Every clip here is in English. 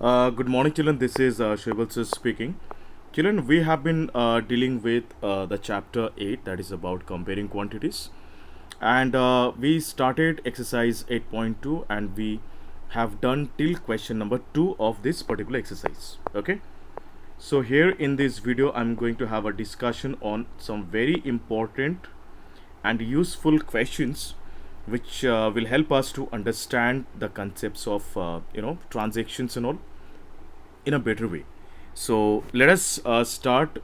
Good morning, children. This is Shrival sir speaking. Children, we have been dealing with the chapter 8, that is about comparing quantities. And we started exercise 8.2 and we have done till question number 2 of this particular exercise. Okay. So here in this video, I'm going to have a discussion on some very important and useful questions which will help us to understand the concepts of transactions and all in a better way. So let us start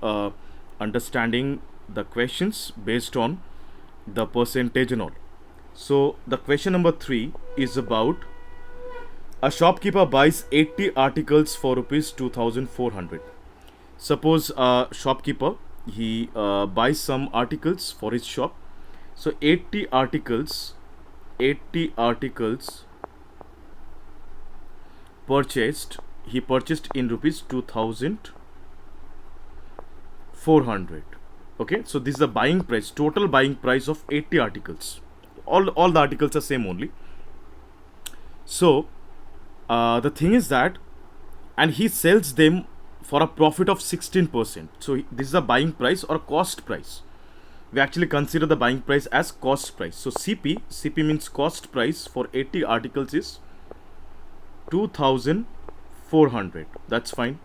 understanding the questions based on the percentage and all. So the question number 3 is about a shopkeeper buys 80 articles for rupees 2400. Suppose a shopkeeper, he buys some articles for his shop. So 80 articles purchased, he purchased in rupees 2400. Okay, so this is the buying price, total buying price of 80 articles. All the articles are same only. So the thing is that, and he sells them for a profit of 16%. So this is a buying price or a cost price. We actually consider the buying price as cost price. So CP means cost price for 80 articles is 2400. That's fine.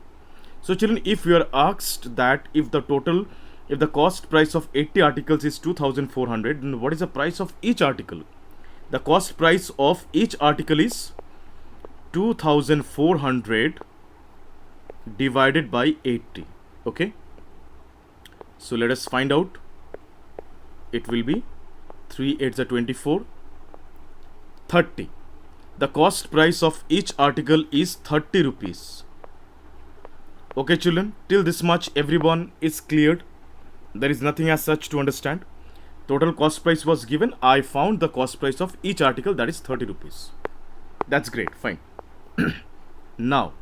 So children, if you are asked that if the cost price of 80 articles is 2400, then what is the price of each article? The cost price of each article is 2400 divided by 80. Okay, so let us find out. It will be 3 8s are 24, 30. The cost price of each article is 30 rupees. Okay children, till this much everyone is cleared. There is nothing as such to understand. Total cost price was given. I found the cost price of each article, that is 30 rupees. That's great, fine. Now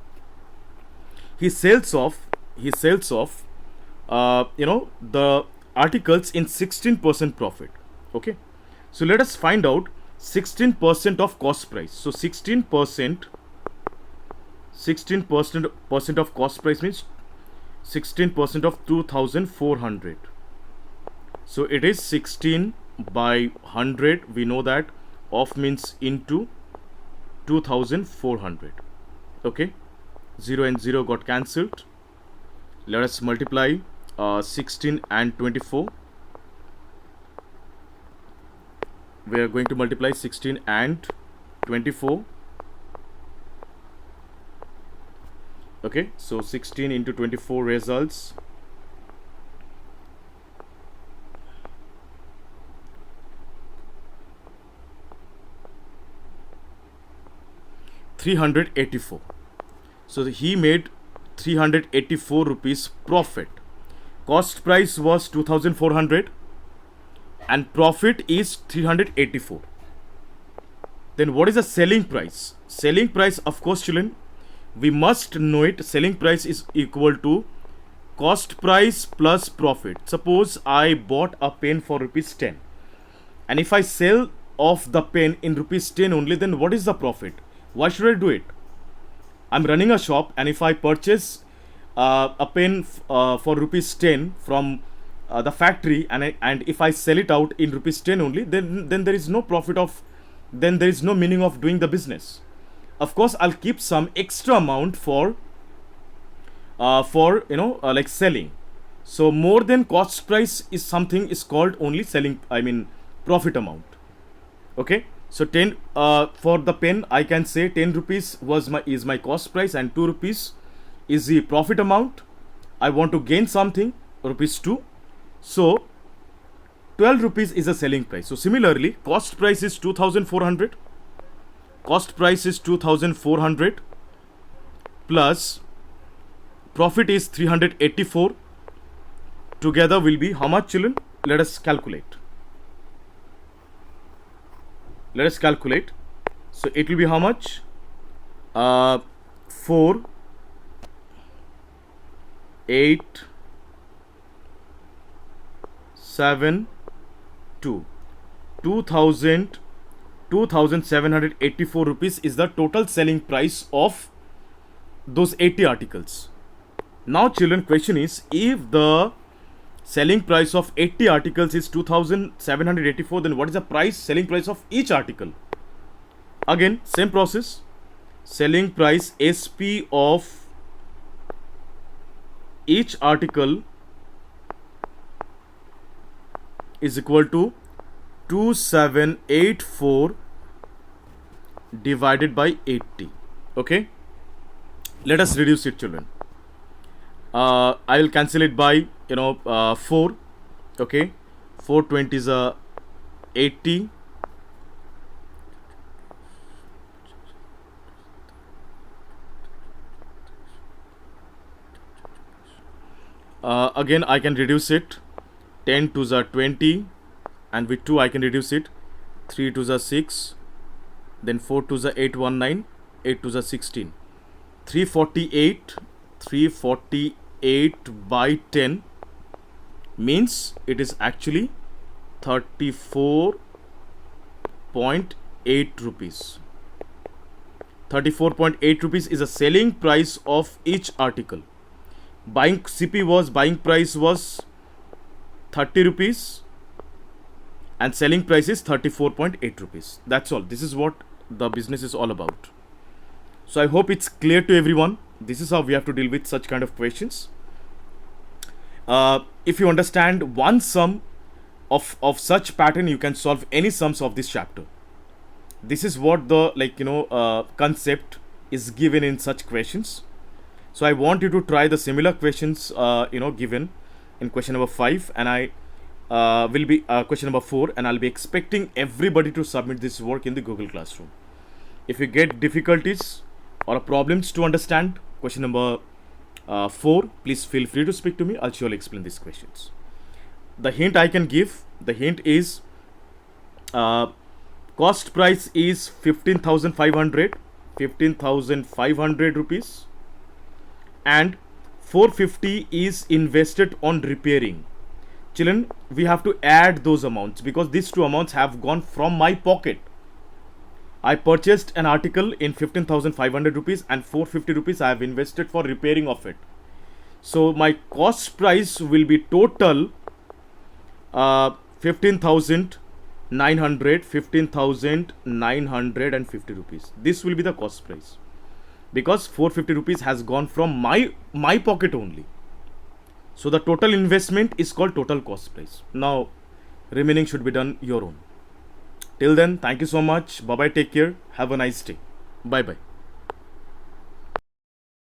he sells off the articles in 16% profit. Okay, so let us find out 16% of cost price. So 16% of cost price means 16% of 2400. So it is 16 by 100. We know that of means into 2400. Okay, 0 and 0 got cancelled. Let us multiply 16 and 24. We are going to multiply 16 and 24. Okay, so 16 into 24 results 384. So he made 384 rupees profit. Cost price was 2400 and profit is 384. Then what is the selling price? Selling price, of course children, we must know it. Selling price is equal to cost price plus profit. Suppose I bought a pen for rupees 10 and if I sell off the pen in rupees 10 only, then what is the profit? Why should I do it? I'm running a shop, and if I purchase a pen for rupees 10 from the factory and if I sell it out in rupees 10 only, then there is no profit of, then there is no meaning of doing the business. Of course I'll keep some extra amount for like selling. So more than cost price is something is called only selling, I mean profit amount. Okay, so 10 for the pen I can say 10 rupees is my cost price and 2 rupees is the profit amount. I want to gain something, rupees 2. So 12 rupees is a selling price. So similarly, cost price is 2400. Cost price is 2400 plus profit is 384. Together will be how much children? Let us calculate. So it will be how much? 4 8 7 2 2784 rupees is the total selling price of those 80 articles. Now children, question is, if the selling price of 80 articles is 2784, then what is the selling price of each article? Again, same process. Selling price SP of each article is equal to 2784 divided by 80. Okay, let us reduce it, children. I will cancel it by 4. Okay, 420 is 80. Again I can reduce it. 10 to the 20, and with 2 I can reduce it. 3 to the 6, then 4 to the 819, 8 to the 16. 348 by 10 means it is actually 34.8 rupees. 34.8 rupees is the selling price of each article. Buying price was 30 rupees and selling price is 34.8 rupees. That's all. This is what the business is all about. So I hope it's clear to everyone. This is how we have to deal with such kind of questions. If you understand one sum of such pattern, you can solve any sums of this chapter. This is what the concept is given in such questions. So I want you to try the similar questions given in question number 5, and I will be question number 4, and I'll be expecting everybody to submit this work in the Google Classroom. If you get difficulties or problems to understand question number 4, please feel free to speak to me. I'll surely explain these questions. The hint I can give, the hint is cost price is 15,500 rupees, and 450 is invested on repairing. Children, we have to add those amounts because these two amounts have gone from my pocket. I purchased an article in 15,500 rupees and 450 rupees I have invested for repairing of it. So my cost price will be total 15,950 rupees. This will be the cost price because 450 rupees has gone from my pocket only. So the total investment is called total cost price. Now remaining should be done your own. Till then, thank you so much. Bye bye, take care, have a nice day. Bye bye.